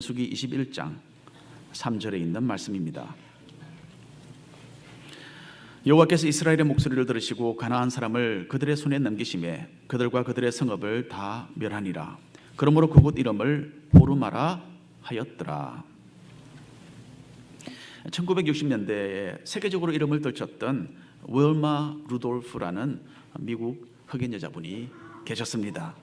민수기 21장 3절에 있는 말씀입니다. 여호와께서 이스라엘의 목소리를 들으시고 가나안 사람을 그들의 손에 넘기심에 그들과 그들의 성읍을 다 멸하니라. 그러므로 그곳 이름을 보르마라 하였더라. 1960년대에 세계적으로 이름을 떨쳤던 윌마 루돌프라는 미국 흑인 여자분이 계셨습니다.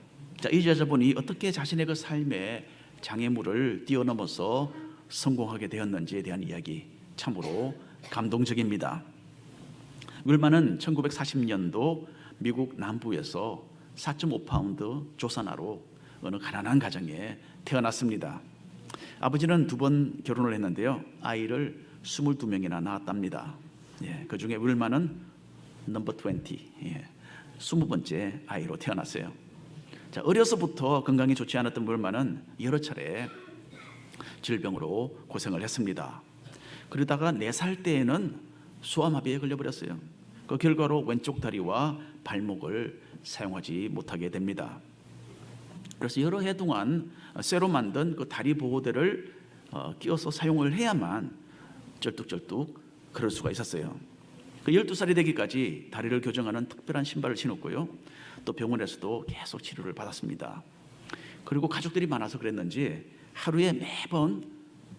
이 여자분이 어떻게 자신의 그 삶의 장애물을 뛰어넘어서 성공하게 되었는지에 대한 이야기 참으로 감동적입니다. 윌마는 1940년도 미국 남부에서 4.5파운드 조산아로 어느 가난한 가정에 태어났습니다. 아버지는 2번 결혼을 했는데요, 아이를 22명이나 낳았답니다. 그 중에 윌마는 넘버 20, 20번째 아이로 태어났어요. 어려서부터 건강이 좋지 않았던 윌마는 여러 차례 질병으로 고생을 했습니다. 그러다가 4살 때에는 소아마비에 걸려버렸어요. 그 결과로 왼쪽 다리와 발목을 사용하지 못하게 됩니다. 그래서 여러 해 동안 쇠로 만든 그 다리 보호대를 끼워서 사용을 해야만 쩔뚝쩔뚝 걸을 수가 있었어요. 그 12살이 되기까지 다리를 교정하는 특별한 신발을 신었고요, 또 병원에서도 계속 치료를 받았습니다. 그리고 가족들이 많아서 그랬는지 하루에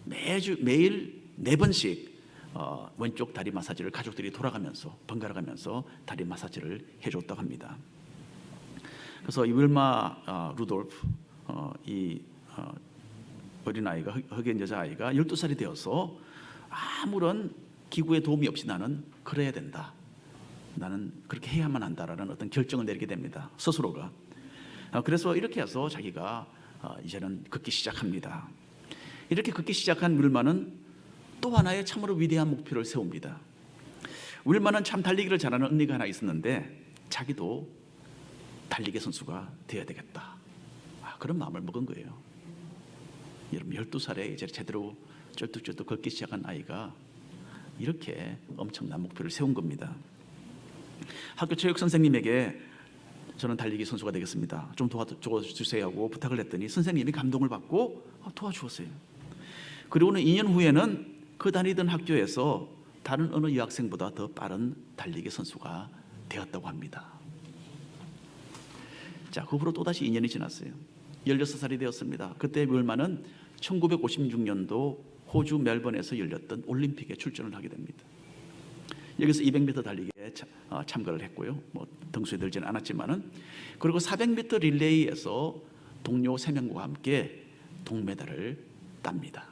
매일 4번씩 왼쪽 다리 마사지를 가족들이 돌아가면서 번갈아 가면서 다리 마사지를 해줬다고 합니다. 그래서 이 윌마 루돌프, 이 어린아이가, 흑인 여자아이가 12살이 되어서 아무런 기구의 도움이 없이 나는 그래야 된다, 나는 그렇게 해야만 한다라는 어떤 결정을 내리게 됩니다, 스스로가. 그래서 이렇게 해서 자기가 이제는 걷기 시작합니다. 이렇게 걷기 시작한 윌마는 또 하나의 참으로 위대한 목표를 세웁니다. 윌마는 참 달리기를 잘하는 언니가 하나 있었는데 자기도 달리기 선수가 되어야 되겠다, 그런 마음을 먹은 거예요. 여러분, 12살에 이제 제대로 쩔뚝쩔뚝 걷기 시작한 아이가 이렇게 엄청난 목표를 세운 겁니다. 학교 체육 선생님에게 저는 달리기 선수가 되겠습니다, 좀 도와주세요 하고 부탁을 했더니 선생님이 감동을 받고 도와주었어요. 그리고는 2년 후에는 그 다니던 학교에서 다른 어느 여학생보다 더 빠른 달리기 선수가 되었다고 합니다. 그 후로 또다시 2년이 지났어요. 16살이 되었습니다. 그때 윌마는 1956년도 호주 멜번에서 열렸던 올림픽에 출전을 하게 됩니다. 여기서 200m 달리기에 참가를 했고요, 등수에 들지는 않았지만은, 그리고 400m 릴레이에서 동료 3명과 함께 동메달을 땁니다.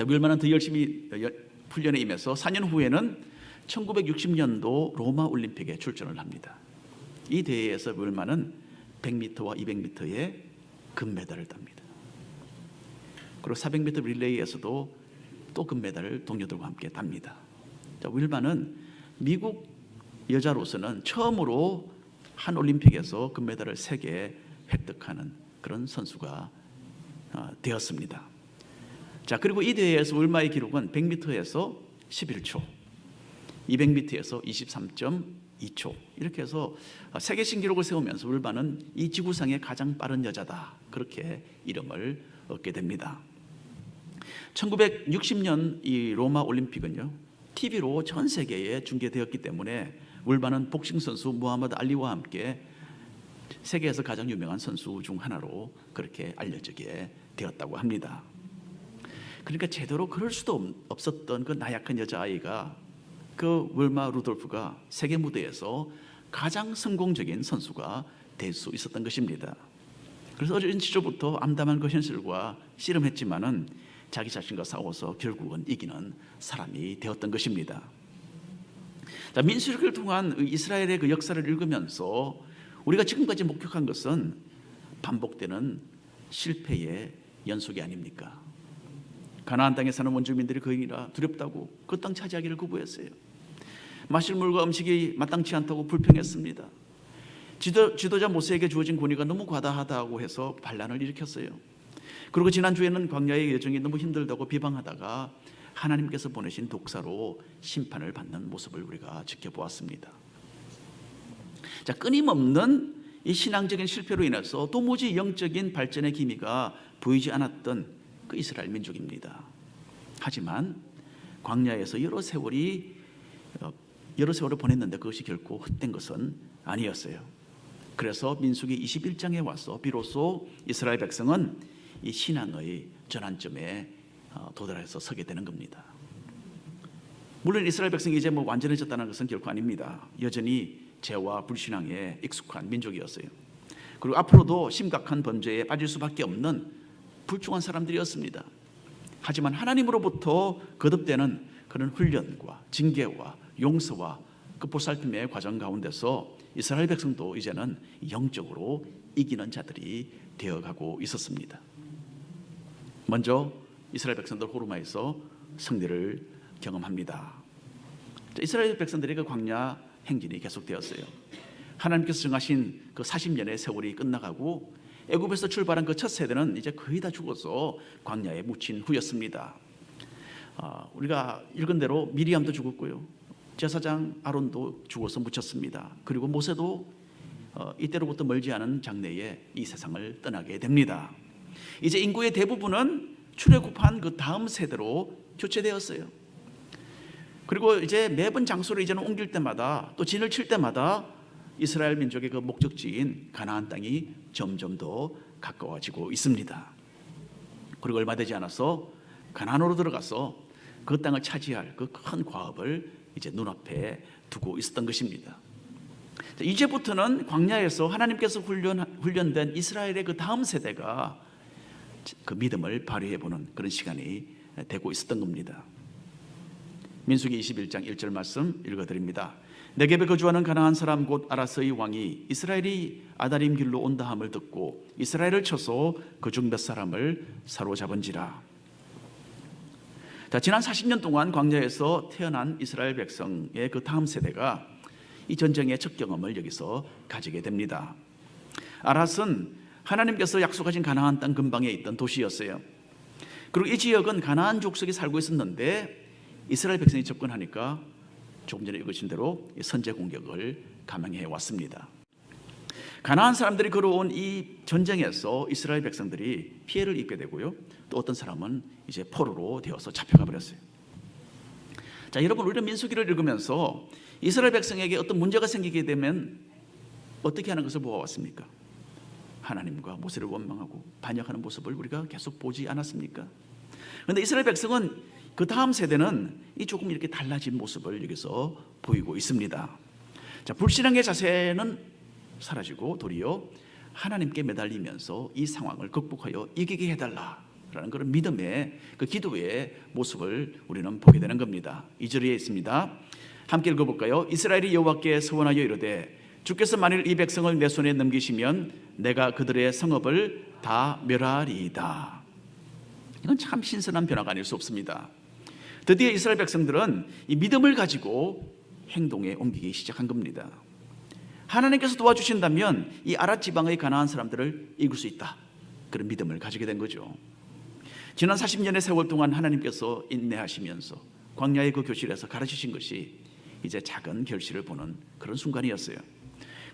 윌마는 더 열심히 훈련에 임해서 4년 후에는 1960년도 로마 올림픽에 출전을 합니다. 이 대회에서 윌마는 100m와 200m에 금메달을 땁니다. 그리고 400m 릴레이에서도 또 금메달을 동료들과 함께 땁니다. 윌마는 미국 여자로서는 처음으로 한 올림픽에서 금메달을 3개 획득하는 그런 선수가 되었습니다. 그리고 이 대회에서 윌마의 기록은 100m에서 11초, 200m에서 23.2초, 이렇게 해서 세계 신기록을 세우면서 윌마는 이 지구상의 가장 빠른 여자다, 그렇게 이름을 얻게 됩니다. 1960년 이 로마 올림픽은요, TV로 전 세계에 중계되었기 때문에 윌마는 복싱 선수 무하마드 알리와 함께 세계에서 가장 유명한 선수 중 하나로 그렇게 알려지게 되었다고 합니다. 그러니까 제대로 그럴 수도 없었던 그 나약한 여자아이가, 그 윌마 루돌프가 세계 무대에서 가장 성공적인 선수가 될 수 있었던 것입니다. 그래서 어린 시절부터 암담한 그 현실과 씨름했지만은 자기 자신과 싸워서 결국은 이기는 사람이 되었던 것입니다. 민수기를 통한 이스라엘의 그 역사를 읽으면서 우리가 지금까지 목격한 것은 반복되는 실패의 연속이 아닙니까? 가나안 땅에 사는 원주민들이 거인이라 두렵다고 그 땅 차지하기를 거부했어요. 마실 물과 음식이 마땅치 않다고 불평했습니다. 지도자 모세에게 주어진 권위가 너무 과다하다고 해서 반란을 일으켰어요. 그리고 지난주에는 광야의 여정이 너무 힘들다고 비방하다가 하나님께서 보내신 독사로 심판을 받는 모습을 우리가 지켜보았습니다. 끊임없는 이 신앙적인 실패로 인해서 도무지 영적인 발전의 기미가 보이지 않았던 그 이스라엘 민족입니다. 하지만 광야에서 여러 세월을 보냈는데 그것이 결코 헛된 것은 아니었어요. 그래서 민수기 21장에 와서 비로소 이스라엘 백성은 이 신앙의 전환점에 도달해서 서게 되는 겁니다. 물론 이스라엘 백성이 이제 완전해졌다는 것은 결코 아닙니다. 여전히 죄와 불신앙에 익숙한 민족이었어요. 그리고 앞으로도 심각한 범죄에 빠질 수밖에 없는 불중한 사람들이었습니다. 하지만 하나님으로부터 거듭되는 그런 훈련과 징계와 용서와 그 보살핌의 과정 가운데서 이스라엘 백성도 이제는 영적으로 이기는 자들이 되어가고 있었습니다. 먼저 이스라엘 백성들 호르마에서 승리를 경험합니다. 이스라엘 백성들의 그 광야 행진이 계속되었어요. 하나님께서 정하신 그 40년의 세월이 끝나가고 애굽에서 출발한 그 첫 세대는 이제 거의 다 죽어서 광야에 묻힌 후였습니다. 우리가 읽은 대로 미리암도 죽었고요, 제사장 아론도 죽어서 묻혔습니다. 그리고 모세도 이때로부터 멀지 않은 장래에 이 세상을 떠나게 됩니다. 이제 인구의 대부분은 출애굽한 그 다음 세대로 교체되었어요. 그리고 이제 매번 장소를 이제는 옮길 때마다 또 진을 칠 때마다 이스라엘 민족의 그 목적지인 가나안 땅이 점점 더 가까워지고 있습니다. 그리고 얼마 되지 않아서 가나안으로 들어가서 그 땅을 차지할 그 큰 과업을 이제 눈앞에 두고 있었던 것입니다. 이제부터는 광야에서 하나님께서 훈련된 이스라엘의 그 다음 세대가 그 믿음을 발휘해보는 그런 시간이 되고 있었던 겁니다. 민수기 21장 1절 말씀 읽어드립니다. 네겝에 거주하는 가나안 사람 곧 아라스의 왕이 이스라엘이 아다림 길로 온다 함을 듣고 이스라엘을 쳐서 그중 몇 사람을 사로잡은지라. 지난 40년 동안 광야에서 태어난 이스라엘 백성의 그 다음 세대가 이 전쟁의 첫 경험을 여기서 가지게 됩니다. 아랏은 하나님께서 약속하신 가나안 땅 근방에 있던 도시였어요. 그리고 이 지역은 가나안 족속이 살고 있었는데 이스라엘 백성이 접근하니까 조금 전에 읽으신 대로 선제 공격을 감행해 왔습니다. 가나안 사람들이 걸어온 이 전쟁에서 이스라엘 백성들이 피해를 입게 되고요, 또 어떤 사람은 이제 포로로 되어서 잡혀가 버렸어요. 여러분, 우리는 민수기를 읽으면서 이스라엘 백성에게 어떤 문제가 생기게 되면 어떻게 하는 것을 보아왔습니까? 하나님과 모세를 원망하고 반역하는 모습을 우리가 계속 보지 않았습니까? 그런데 이스라엘 백성은 그 다음 세대는 이 조금 이렇게 달라진 모습을 여기서 보이고 있습니다. 불신앙의 자세는 사라지고 도리어 하나님께 매달리면서 이 상황을 극복하여 이기게 해달라라는 그런 믿음의 그 기도의 모습을 우리는 보게 되는 겁니다. 2절에 있습니다. 함께 읽어볼까요? 이스라엘이 여호와께 서원하여 이르되 주께서 만일 이 백성을 내 손에 넘기시면 내가 그들의 성읍을 다 멸하리이다. 이건 참 신선한 변화가 아닐 수 없습니다. 드디어 이스라엘 백성들은 이 믿음을 가지고 행동에 옮기기 시작한 겁니다. 하나님께서 도와주신다면 이 아랏 지방의 가나안 사람들을 이길 수 있다, 그런 믿음을 가지게 된 거죠. 지난 40년의 세월 동안 하나님께서 인내하시면서 광야의 그 교실에서 가르치신 것이 이제 작은 결실을 보는 그런 순간이었어요.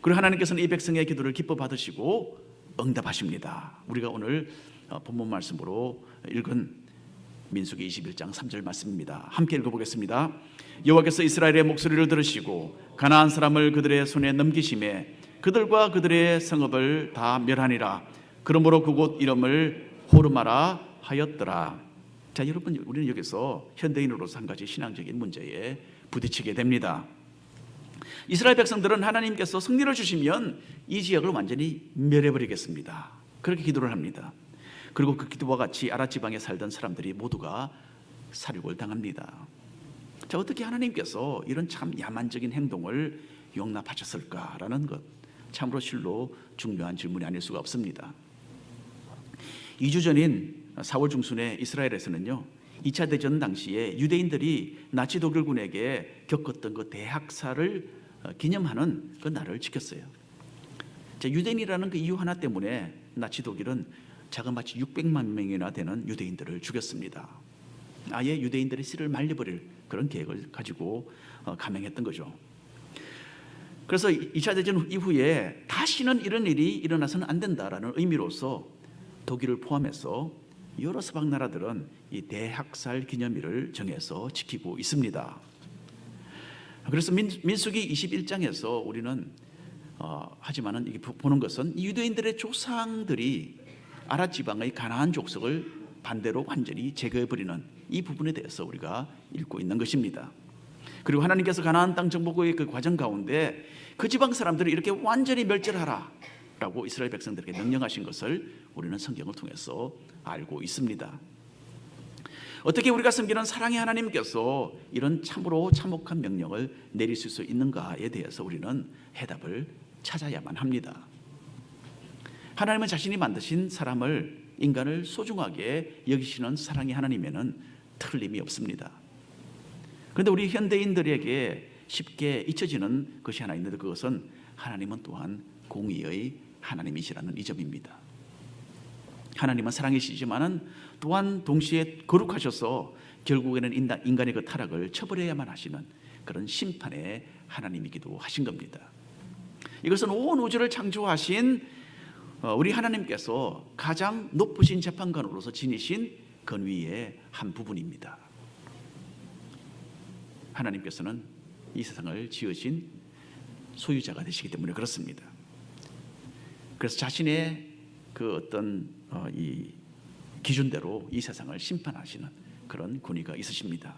그리고 하나님께서는 이 백성의 기도를 기뻐 받으시고 응답하십니다. 우리가 오늘 본문 말씀으로 읽은 민수기 21장 3절 말씀입니다. 함께 읽어보겠습니다. 여호와께서 이스라엘의 목소리를 들으시고 가나안 사람을 그들의 손에 넘기심에 그들과 그들의 성읍을 다 멸하니라. 그러므로 그곳 이름을 호르마라 하였더라. 여러분, 우리는 여기서 현대인으로서 한 가지 신앙적인 문제에 부딪히게 됩니다. 이스라엘 백성들은 하나님께서 승리를 주시면 이 지역을 완전히 멸해버리겠습니다, 그렇게 기도를 합니다. 그리고 그 기도와 같이 아랏 지방에 살던 사람들이 모두가 살육을 당합니다. 어떻게 하나님께서 이런 참 야만적인 행동을 용납하셨을까라는 것, 참으로 실로 중요한 질문이 아닐 수가 없습니다. 2주 전인 4월 중순에 이스라엘에서는요, 2차 대전 당시에 유대인들이 나치 독일군에게 겪었던 그 대학살을 기념하는 그 날을 지켰어요. 유대인이라는 그 이유 하나 때문에 나치 독일은 자그마치 600만 명이나 되는 유대인들을 죽였습니다. 아예 유대인들의 씨를 말려버릴 그런 계획을 가지고 감행했던 거죠. 그래서 2차 대전 이후에 다시는 이런 일이 일어나서는 안 된다라는 의미로서 독일을 포함해서 여러 서방 나라들은 이 대학살 기념일을 정해서 지키고 있습니다. 그래서 민수기 21장에서 우리는 하지만은 이게 보는 것은 유대인들의 조상들이 아랍 지방의 가나안 족속을 반대로 완전히 제거해버리는 이 부분에 대해서 우리가 읽고 있는 것입니다. 그리고 하나님께서 가나안 땅 정복의 그 과정 가운데 그 지방 사람들을 이렇게 완전히 멸절하라 라고 이스라엘 백성들에게 명령하신 것을 우리는 성경을 통해서 알고 있습니다. 어떻게 우리가 섬기는 사랑의 하나님께서 이런 참으로 참혹한 명령을 내리실 수 있는가에 대해서 우리는 해답을 찾아야만 합니다. 하나님은 자신이 만드신 사람을, 인간을 소중하게 여기시는 사랑의 하나님에는 틀림이 없습니다. 그런데 우리 현대인들에게 쉽게 잊혀지는 것이 하나 있는데, 그것은 하나님은 또한 공의의 하나님이시라는 이 점입니다. 하나님은 사랑이시지만은 또한 동시에 거룩하셔서 결국에는 인간의 그 타락을 처벌해야만 하시는 그런 심판의 하나님이기도 하신 겁니다. 이것은 온 우주를 창조하신 우리 하나님께서 가장 높으신 재판관으로서 지니신 권위의 한 부분입니다. 하나님께서는 이 세상을 지으신 소유자가 되시기 때문에 그렇습니다. 그래서 자신의 그 어떤 이 기준대로 이 세상을 심판하시는 그런 권위가 있으십니다.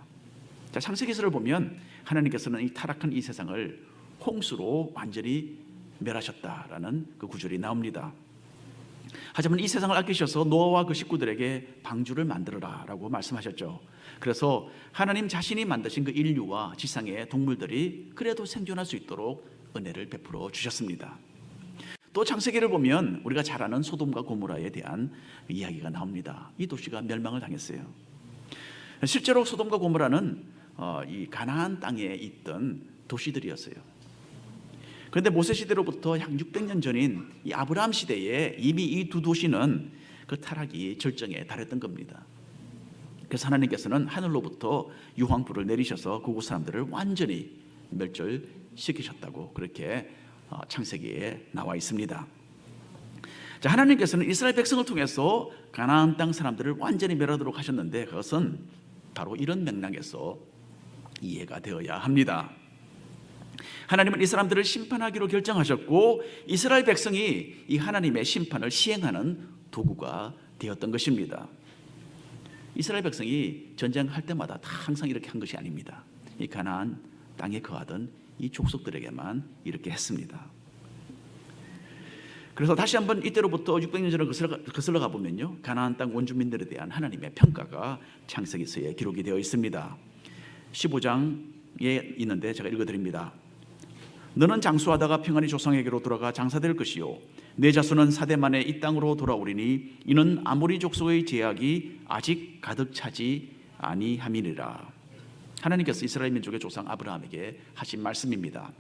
자, 창세기서를 보면 하나님께서는 이 타락한 이 세상을 홍수로 완전히 멸하셨다라는 그 구절이 나옵니다. 하지만 이 세상을 아끼셔서 노아와 그 식구들에게 방주를 만들어라라고 말씀하셨죠. 그래서 하나님 자신이 만드신 그 인류와 지상의 동물들이 그래도 생존할 수 있도록 은혜를 베풀어 주셨습니다. 또 창세기를 보면 우리가 잘 아는 소돔과 고모라에 대한 이야기가 나옵니다. 이 도시가 멸망을 당했어요. 실제로 소돔과 고모라는 이 가나안 땅에 있던 도시들이었어요. 그런데 모세 시대로부터 약 600년 전인 이 아브라함 시대에 이미 이 두 도시는 그 타락이 절정에 달했던 겁니다. 그래서 하나님께서는 하늘로부터 유황불을 내리셔서 그곳 사람들을 완전히 멸절시키셨다고 그렇게 창세기에 나와 있습니다. 자, 하나님께서는 이스라엘 백성을 통해서 가나안 땅 사람들을 완전히 멸하도록 하셨는데, 그것은 바로 이런 맥락에서 이해가 되어야 합니다. 하나님은 이 사람들을 심판하기로 결정하셨고, 이스라엘 백성이 이 하나님의 심판을 시행하는 도구가 되었던 것입니다. 이스라엘 백성이 전쟁할 때마다 다 항상 이렇게 한 것이 아닙니다. 이 가나안 땅에 거하던 이 족속들에게만 이렇게 했습니다. 그래서 다시 한번 이때로부터 600년 전을 거슬러 가보면요, 가나안 땅 원주민들에 대한 하나님의 평가가 창세기서에 기록이 되어 있습니다. 15장에 있는데 제가 읽어드립니다. 너는 장수하다가 평안히 조상에게로 돌아가 장사될 것이요, 내 자손은 사대 만에 이 땅으로 돌아오리니 이는 아모리 족속의 제약이 아직 가득 차지 아니함이니라. 하나님께서 이스라엘 민족의 조상 아브라함에게 하신 말씀입니다.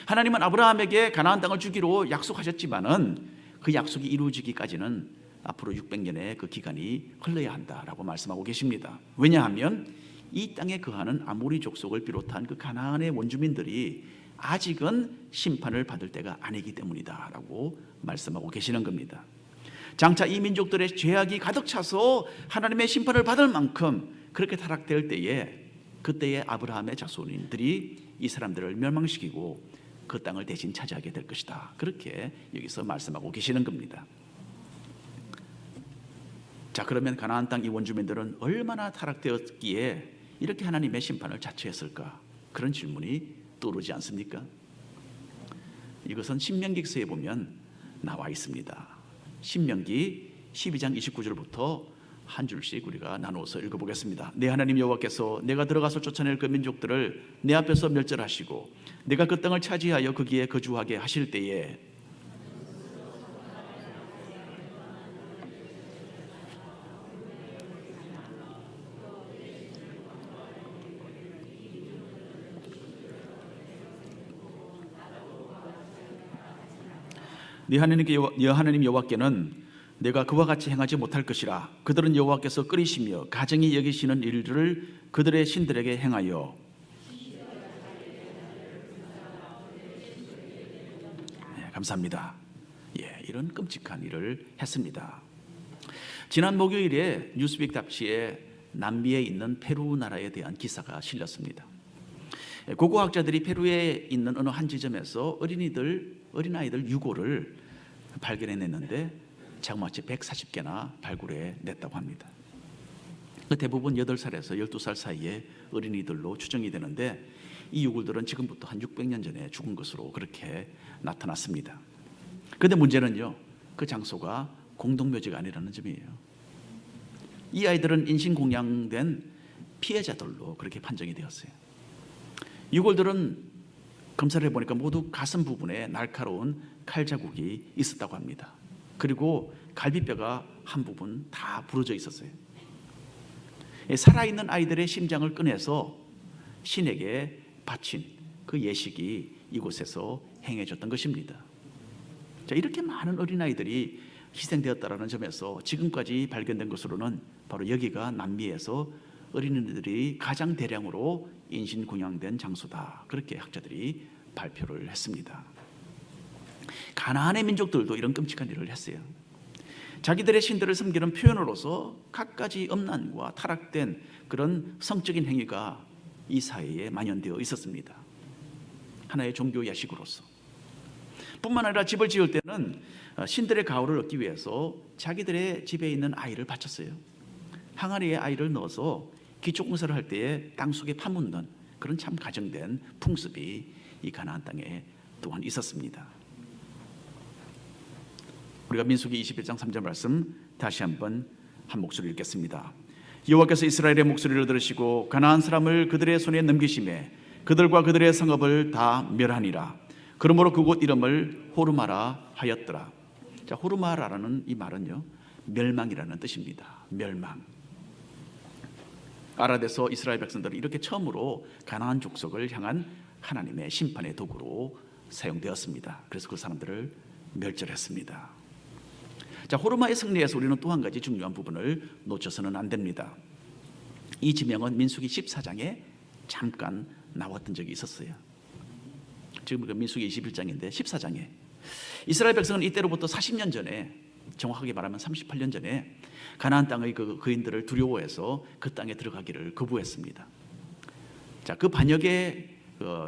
하나님은 아브라함에게 가나안 땅을 주기로 약속하셨지만은 그 약속이 이루어지기까지는 앞으로 600년의 그 기간이 흘러야 한다라고 말씀하고 계십니다. 왜냐하면 이 땅에 거하는 아모리 족속을 비롯한 그 가나안의 원주민들이 아직은 심판을 받을 때가 아니기 때문이다라고 말씀하고 계시는 겁니다. 장차 이 민족들의 죄악이 가득 차서 하나님의 심판을 받을 만큼 그렇게 타락될 때에, 그때의 아브라함의 자손들이 이 사람들을 멸망시키고 그 땅을 대신 차지하게 될 것이다, 그렇게 여기서 말씀하고 계시는 겁니다. 자, 그러면 가나안 땅 이 원주민들은 얼마나 타락되었기에 이렇게 하나님의 심판을 자처했을까? 그런 질문이 떠오르지 않습니까? 이것은 신명기서에 보면 나와 있습니다. 신명기 12장 29절부터 한 줄씩 우리가 나누어서 읽어보겠습니다. 내 하나님 여호와께서 내가 들어가서 쫓아낼 그 민족들을 내 앞에서 멸절하시고 내가 그 땅을 차지하여 거기에 거주하게 하실 때에 네 하나님 여호와께는 내가 그와 같이 행하지 못할 것이라. 그들은 여호와께서 끓이시며 가정히 여기시는 일들을 그들의 신들에게 행하여 감사합니다. 예, 이런 끔찍한 일을 했습니다. 지난 목요일에 뉴스빅 잡지에 남미에 있는 페루 나라에 대한 기사가 실렸습니다. 고고학자들이 페루에 있는 어느 한 지점에서 어린아이들 유골을 발견해냈는데 자그마치 140개나 발굴해냈다고 합니다. 대부분 8살에서 12살 사이의 어린이들로 추정이 되는데 이 유골들은 지금부터 한 600년 전에 죽은 것으로 그렇게 나타났습니다. 그런데 문제는요, 그 장소가 공동묘지가 아니라는 점이에요. 이 아이들은 인신공양된 피해자들로 그렇게 판정이 되었어요. 유골들은 검사를 해보니까 모두 가슴 부분에 날카로운 칼 자국이 있었다고 합니다. 그리고 갈비뼈가 한 부분 다 부러져 있었어요. 살아있는 아이들의 심장을 꺼내서 신에게 바친 그 예식이 이곳에서 행해졌던 것입니다. 자, 이렇게 많은 어린아이들이 희생되었다는 점에서 지금까지 발견된 것으로는 바로 여기가 남미에서 어린이들이 가장 대량으로 인신공양된 장소다, 그렇게 학자들이 발표를 했습니다. 가나안의 민족들도 이런 끔찍한 일을 했어요. 자기들의 신들을 섬기는 표현으로서 갖가지 음란과 타락된 그런 성적인 행위가 이 사회에 만연되어 있었습니다. 하나의 종교 예식으로서. 뿐만 아니라 집을 지을 때는 신들의 가호를 얻기 위해서 자기들의 집에 있는 아이를 바쳤어요. 항아리에 아이를 넣어서 기초공사를 할 때에 땅속에 파묻는 그런 참 가정된 풍습이 이 가나안 땅에 또한 있었습니다. 우리가 민수기 21장 3절 말씀 다시 한번 한 목소리 읽겠습니다. 여호와께서 이스라엘의 목소리를 들으시고 가나안 사람을 그들의 손에 넘기심에 그들과 그들의 성읍을 다 멸하니라. 그러므로 그곳 이름을 호르마라 하였더라. 자, 호르마라라는 이 말은요, 멸망이라는 뜻입니다. 멸망. 아라데서 이스라엘 백성들은 이렇게 처음으로 가나안 족속을 향한 하나님의 심판의 도구로 사용되었습니다. 그래서 그 사람들을 멸절했습니다. 자, 호르마의 승리에서 우리는 또 한 가지 중요한 부분을 놓쳐서는 안 됩니다. 이 지명은 민수기 14장에 잠깐 나왔던 적이 있었어요. 지금 우리가 민수기 21장인데 14장에 이스라엘 백성은 이때로부터 40년 전에, 정확하게 말하면 38년 전에 가나안 땅의 그 거인들을 두려워해서 그 땅에 들어가기를 거부했습니다. 자, 그 반역의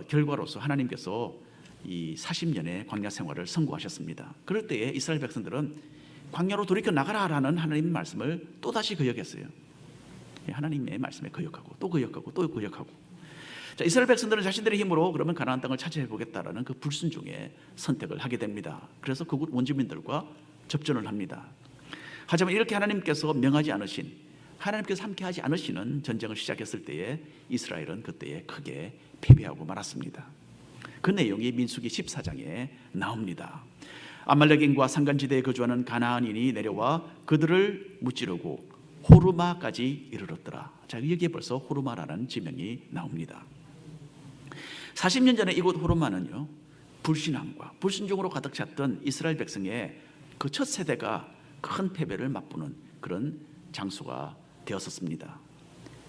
결과로서 하나님께서 이 40년의 광야 생활을 선고하셨습니다. 그럴 때에 이스라엘 백성들은 광야로 돌이켜 나가라라는 하나님의 말씀을 또다시 거역했어요. 하나님의 말씀에 거역하고 또 거역하고 또 거역하고. 자, 이스라엘 백성들은 자신들의 힘으로 그러면 가나안 땅을 차지해 보겠다라는 그 불순종의 선택을 하게 됩니다. 그래서 그곳 원주민들과 접전을 합니다. 하지만 이렇게 하나님께서 명하지 않으신, 하나님께서 함께하지 않으시는 전쟁을 시작했을 때에 이스라엘은 그때에 크게 패배하고 말았습니다. 그 내용이 민수기 14장에 나옵니다. 아말렉인과 산간지대에 거주하는 가나안인이 내려와 그들을 무찌르고 호르마까지 이르렀더라. 자, 여기에 벌써 호르마라는 지명이 나옵니다. 40년 전에 이곳 호르마는요, 불신앙과 불순종으로 가득 찼던 이스라엘 백성의 그 첫 세대가 큰 패배를 맛보는 그런 장소가 되었었습니다.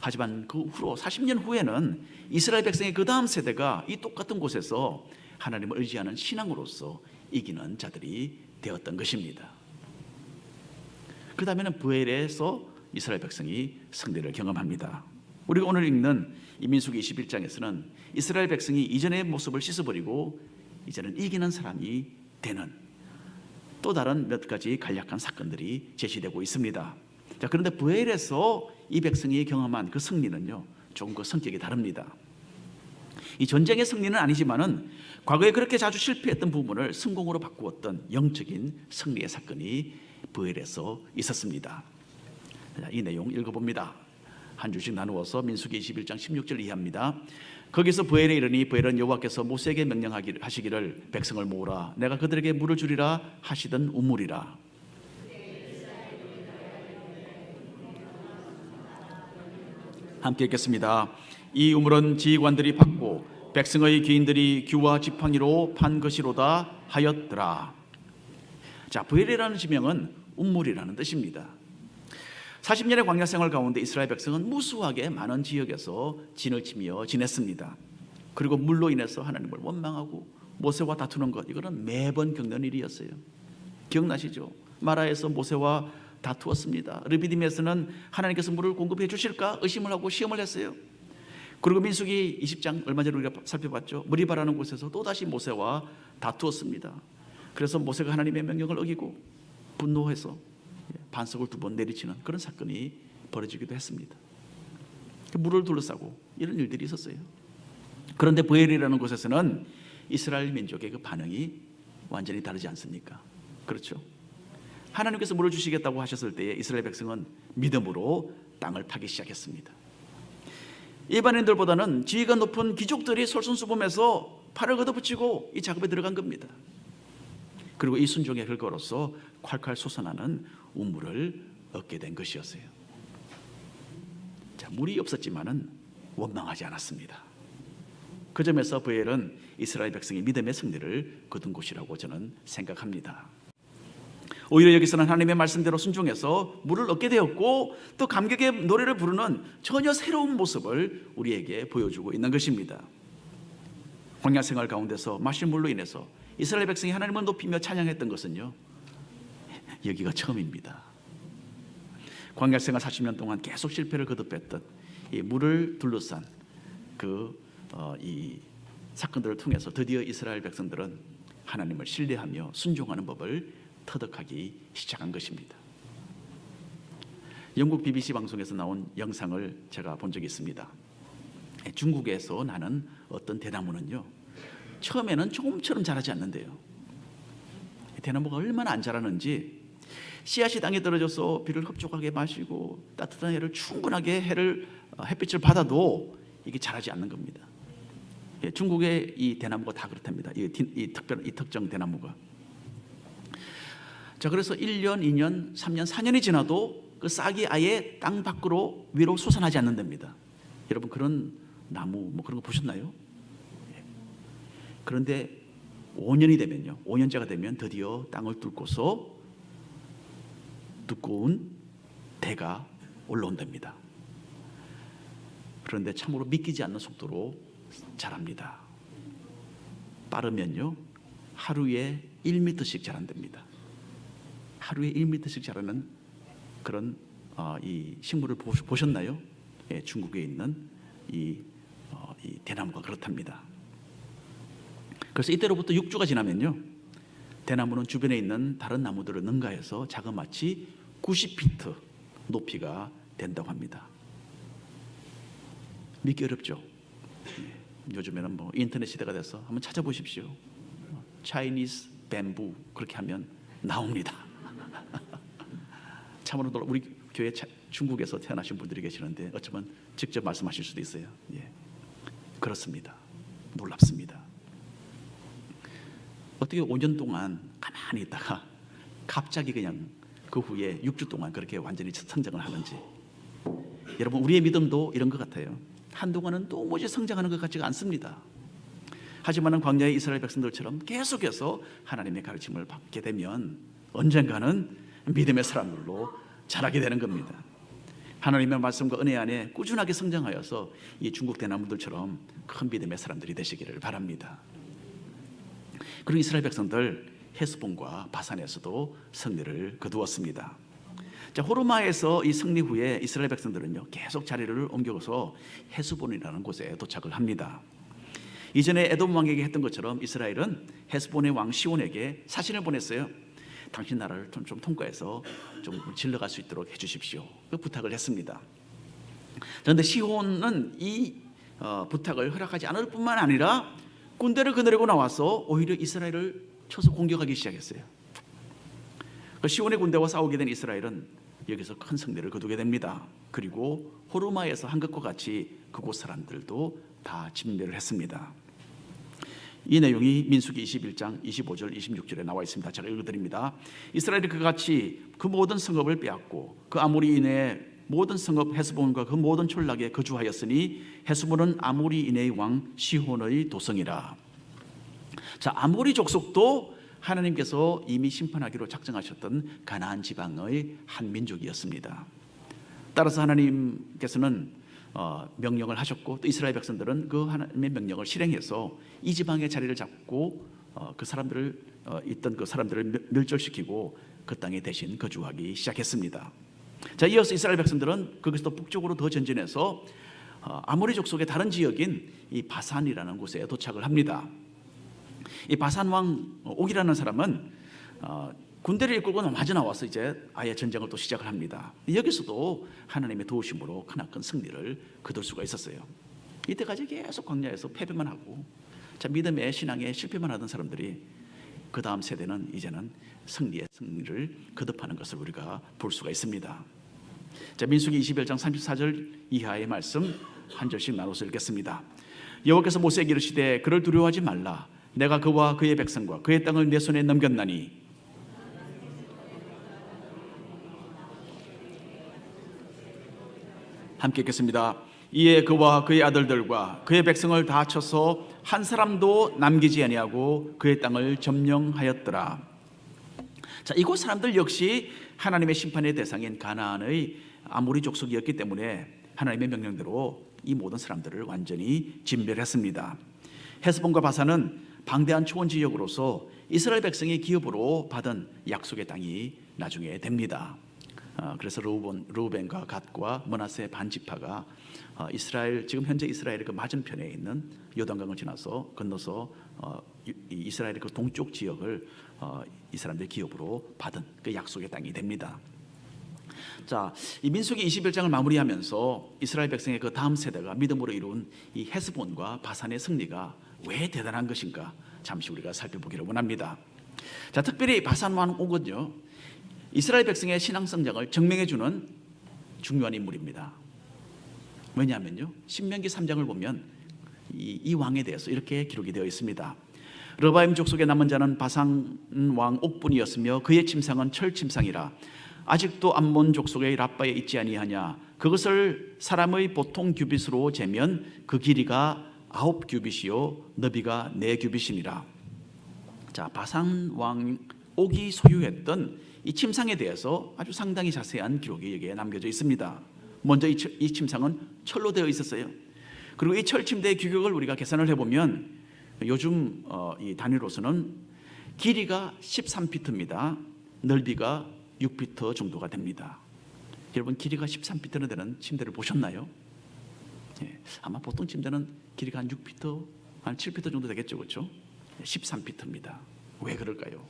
하지만 그 후로 40년 후에는 이스라엘 백성의 그 다음 세대가 이 똑같은 곳에서 하나님을 의지하는 신앙으로서 이기는 자들이 되었던 것입니다. 그 다음에는 부엘에서 이스라엘 백성이 승리를 경험합니다. 우리가 오늘 읽는 이 민수기 21장에서는 이스라엘 백성이 이전의 모습을 씻어버리고 이제는 이기는 사람이 되는 또 다른 몇 가지 간략한 사건들이 제시되고 있습니다. 자, 그런데 부엘에서 이 백성이 경험한 그 승리는요, 조금 그 성격이 다릅니다. 이 전쟁의 승리는 아니지만은 과거에 그렇게 자주 실패했던 부분을 성공으로 바꾸었던 영적인 승리의 사건이 부엘에서 있었습니다. 자, 이 내용 읽어봅니다. 한 줄씩 나누어서 민수기 21장 16절 이하입니다. 거기서 부엘에 이르니 부엘은 여호와께서 모세에게 명령하시기를 백성을 모으라 내가 그들에게 물을 주리라 하시던 우물이라. 함께 읽겠습니다. 이 우물은 지휘관들이 팠고 백성의 귀인들이 규와 지팡이로 판 것이로다 하였더라. 자, 부엘이라는 지명은 우물이라는 뜻입니다. 40년의 광야 생활 가운데 이스라엘 백성은 무수하게 많은 지역에서 진을 치며 지냈습니다. 그리고 물로 인해서 하나님을 원망하고 모세와 다투는 것, 이거는 매번 겪는 일이었어요. 기억나시죠? 마라에서 모세와 다투었습니다. 르비딤에서는 하나님께서 물을 공급해 주실까 의심을 하고 시험을 했어요. 그리고 민수기 20장 얼마 전에 우리가 살펴봤죠. 무리바라는 곳에서 또다시 모세와 다투었습니다. 그래서 모세가 하나님의 명령을 어기고 분노해서 반석을 2번 내리치는 그런 사건이 벌어지기도 했습니다. 물을 둘러싸고 이런 일들이 있었어요. 그런데 브엘이라는 곳에서는 이스라엘 민족의 그 반응이 완전히 다르지 않습니까? 그렇죠? 하나님께서 물을 주시겠다고 하셨을 때에 이스라엘 백성은 믿음으로 땅을 파기 시작했습니다. 일반인들보다는 지위가 높은 귀족들이 솔선수범해서 팔을 걷어붙이고 이 작업에 들어간 겁니다. 그리고 이 순종의 결과로서 콸콸 솟아나는 우물을 얻게 된 것이었어요. 자, 물이 없었지만은 원망하지 않았습니다. 그 점에서 브엘은 이스라엘 백성의 믿음의 승리를 거둔 곳이라고 저는 생각합니다. 오히려 여기서는 하나님의 말씀대로 순종해서 물을 얻게 되었고 또 감격의 노래를 부르는 전혀 새로운 모습을 우리에게 보여주고 있는 것입니다. 광야 생활 가운데서 마실 물로 인해서 이스라엘 백성이 하나님을 높이며 찬양했던 것은요, 여기가 처음입니다. 광야 생활 40년 동안 계속 실패를 거듭했던 이 물을 둘러싼 이 사건들을 통해서 드디어 이스라엘 백성들은 하나님을 신뢰하며 순종하는 법을 터득하기 시작한 것입니다. 영국 BBC 방송에서 나온 영상을 제가 본 적이 있습니다. 중국에서 나는 어떤 대나무는요, 처음에는 조금처럼 자라지 않는데요. 대나무가 얼마나 안 자라는지 씨앗이 땅에 떨어져서 비를 흡족하게 마시고 따뜻한 해를 충분하게 햇빛을 받아도 이게 자라지 않는 겁니다. 중국의 이 대나무가 다 그렇답니다. 이 특정 대나무가. 자, 그래서 1년, 2년, 3년, 4년이 지나도 그 싹이 아예 땅 밖으로 위로 솟아나지 않는답니다. 여러분 그런 나무 뭐 그런 거 보셨나요? 그런데 5년이 되면요, 5년째가 되면 드디어 땅을 뚫고서 두꺼운 대가 올라온답니다. 그런데 참으로 믿기지 않는 속도로 자랍니다. 빠르면요, 하루에 1m씩 자란답니다. 하루에 1m씩 자라는 그런 이 식물을 보셨나요? 예, 중국에 있는 이 대나무가 그렇답니다. 그래서 이때로부터 6주가 지나면요, 대나무는 주변에 있는 다른 나무들을 능가해서 자그마치 90피트 높이가 된다고 합니다. 믿기 어렵죠? 예, 요즘에는 뭐 인터넷 시대가 돼서 한번 찾아보십시오. Chinese bamboo 그렇게 하면 나옵니다. 참으로 우리 교회 중국에서 태어나신 분들이 계시는데 어쩌면 직접 말씀하실 수도 있어요. 예, 그렇습니다. 놀랍습니다. 어떻게 5년 동안 가만히 있다가 갑자기 그냥 그 후에 6주 동안 그렇게 완전히 성장을 하는지. 여러분 우리의 믿음도 이런 것 같아요. 한동안은 도무지 성장하는 것 같지가 않습니다. 하지만 광야의 이스라엘 백성들처럼 계속해서 하나님의 가르침을 받게 되면 언젠가는 믿음의 사람들로 자라게 되는 겁니다. 하나님의 말씀과 은혜 안에 꾸준하게 성장하여서 이 중국 대나무들처럼 큰 믿음의 사람들이 되시기를 바랍니다. 그리고 이스라엘 백성들 헤스본과 바산에서도 승리를 거두었습니다. 자, 호르마에서 이 승리 후에 이스라엘 백성들은요, 계속 자리를 옮겨서 헤스본이라는 곳에 도착을 합니다. 이전에 에돔 왕에게 했던 것처럼 이스라엘은 헤스본의 왕 시온에게 사신을 보냈어요. 당신 나라를 좀 통과해서 좀 질러갈 수 있도록 해주십시오. 그 부탁을 했습니다. 그런데 시온은 이 부탁을 허락하지 않을 뿐만 아니라 군대를 거느리고 나와서 오히려 이스라엘을 쳐서 공격하기 시작했어요. 시온의 군대와 싸우게 된 이스라엘은 여기서 큰 승리를 거두게 됩니다. 그리고 호르마에서 한 것과 같이 그곳 사람들도 다 진멸을 했습니다. 이 내용이 민수기 21장 25절 26절에 나와 있습니다. 제가 읽어드립니다. 이스라엘이 그같이 그 모든 성읍을 빼앗고 그 아모리인의 모든 성읍 헤스본과 그 모든 촌락에 거주하였으니 헤스본은 아모리인의 왕 시혼의 도성이라. 자, 아모리 족속도 하나님께서 이미 심판하기로 작정하셨던 가나안 지방의 한 민족이었습니다. 따라서 하나님께서는 명령을 하셨고 또 이스라엘 백성들은 그 하나님의 명령을 실행해서 이 지방의 자리를 잡고 그 사람들을 있던 그 사람들을 멸절시키고 그 땅에 대신 거주하기 시작했습니다. 자, 이어서 이스라엘 백성들은 거기서 북쪽으로 더 전진해서 아모리 족속의 다른 지역인 이 바산이라는 곳에 도착을 합니다. 이 바산 왕 옥이라는 사람은 군대를 이끌고 마저 나와서 이제 아예 전쟁을 또 시작을 합니다. 여기서도 하나님의 도우심으로 크나큰 승리를 거둘 수가 있었어요. 이때까지 계속 광야에서 패배만 하고 믿음의 신앙에 실패만 하던 사람들이 그 다음 세대는 이제는 승리를 거듭하는 것을 우리가 볼 수가 있습니다. 자, 민수기 21장 34절 이하의 말씀 한 절씩 나눠서 읽겠습니다. 여호와께서 모세에게 이르시되 그를 두려워하지 말라. 내가 그와 그의 백성과 그의 땅을 내 손에 넘겼나니 함께 읽겠습니다. 이에 그와 그의 아들들과 그의 백성을 다 쳐서 한 사람도 남기지 아니하고 그의 땅을 점령하였더라. 자, 이곳 사람들 역시 하나님의 심판의 대상인 가나안의 아모리 족속이었기 때문에 하나님의 명령대로 이 모든 사람들을 완전히 진멸했습니다. 헤스본과 바산은 방대한 초원 지역으로서 이스라엘 백성이 기업으로 받은 약속의 땅이 나중에 됩니다. 그래서 르우벤과 갓과 므낫세 반지파가 이스라엘 지금 현재 이스라엘의 그 맞은편에 있는 요단강을 지나서 건너서 이스라엘의 그 동쪽 지역을 이 사람들의 기업으로 받은 그 약속의 땅이 됩니다. 자, 이 민수기 21장을 마무리하면서 이스라엘 백성의 그 다음 세대가 믿음으로 이룬 이 헤스본과 바산의 승리가 왜 대단한 것인가 잠시 우리가 살펴보기를 원합니다. 자, 특별히 바산 왕 옥은요, 이스라엘 백성의 신앙 성장을 증명해 주는 중요한 인물입니다. 왜냐하면요, 신명기 3장을 보면 이 왕에 대해서 이렇게 기록이 되어 있습니다. 르바임 족속의 남은 자는 바산 왕 옥뿐이었으며 그의 침상은 철 침상이라. 아직도 암몬 족속의 라빠에 있지 아니하냐. 그것을 사람의 보통 규빗으로 재면 그 길이가 9 규빗이요 너비가 4 규빗이니라. 자, 바산 왕 옥이 소유했던 이 침상에 대해서 아주 상당히 자세한 기록이 여기에 남겨져 있습니다. 먼저 이 침상은 철로 되어 있었어요. 그리고 이 철 침대의 규격을 우리가 계산을 해보면 요즘 이 단위로서는 길이가 13피트입니다. 넓이가 6피트 정도가 됩니다. 여러분, 길이가 13피트나 되는 침대를 보셨나요? 예, 아마 보통 침대는 길이가 한 6피트, 한 7피트 정도 되겠죠, 그렇죠? 13피트입니다. 왜 그럴까요?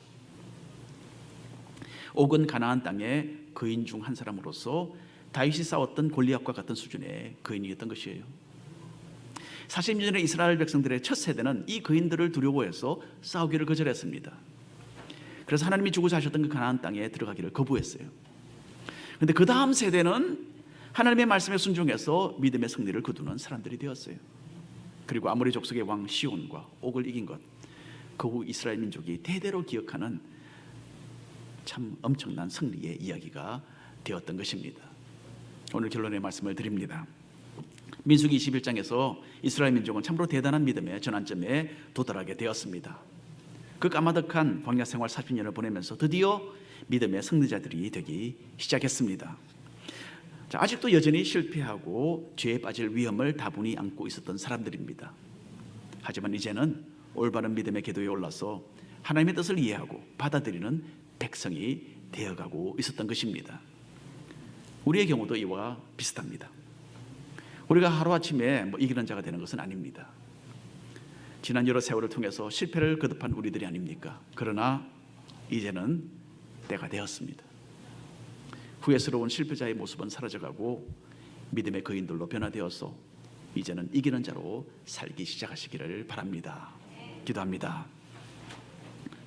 옥은 가나안 땅의 거인 중 한 사람으로서 다윗이 싸웠던 골리앗과 같은 수준의 거인이었던 것이에요. 40년 전에 이스라엘 백성들의 첫 세대는 이 거인들을 두려워해서 싸우기를 거절했습니다. 그래서 하나님이 주고자 하셨던 그 가나안 땅에 들어가기를 거부했어요. 그런데 그 다음 세대는 하나님의 말씀에 순종해서 믿음의 승리를 거두는 사람들이 되었어요. 그리고 아모리 족속의 왕 시온과 옥을 이긴 것, 그 후 이스라엘 민족이 대대로 기억하는 참 엄청난 승리의 이야기가 되었던 것입니다. 오늘 결론의 말씀을 드립니다. 민수기 21장에서 이스라엘 민족은 참으로 대단한 믿음의 전환점에 도달하게 되었습니다. 그 까마득한 광야 생활 40년을 보내면서 드디어 믿음의 승리자들이 되기 시작했습니다. 자, 아직도 여전히 실패하고 죄에 빠질 위험을 다분히 안고 있었던 사람들입니다. 하지만 이제는 올바른 믿음의 궤도에 올라서 하나님의 뜻을 이해하고 받아들이는 백성이 되어가고 있었던 것입니다. 우리의 경우도 이와 비슷합니다. 우리가 하루아침에 이기는 자가 되는 것은 아닙니다. 지난 여러 세월을 통해서 실패를 거듭한 우리들이 아닙니까? 그러나 이제는 때가 되었습니다. 후회스러운 실패자의 모습은 사라져가고 믿음의 거인들로 변화되어서 이제는 이기는 자로 살기 시작하시기를 바랍니다. 기도합니다.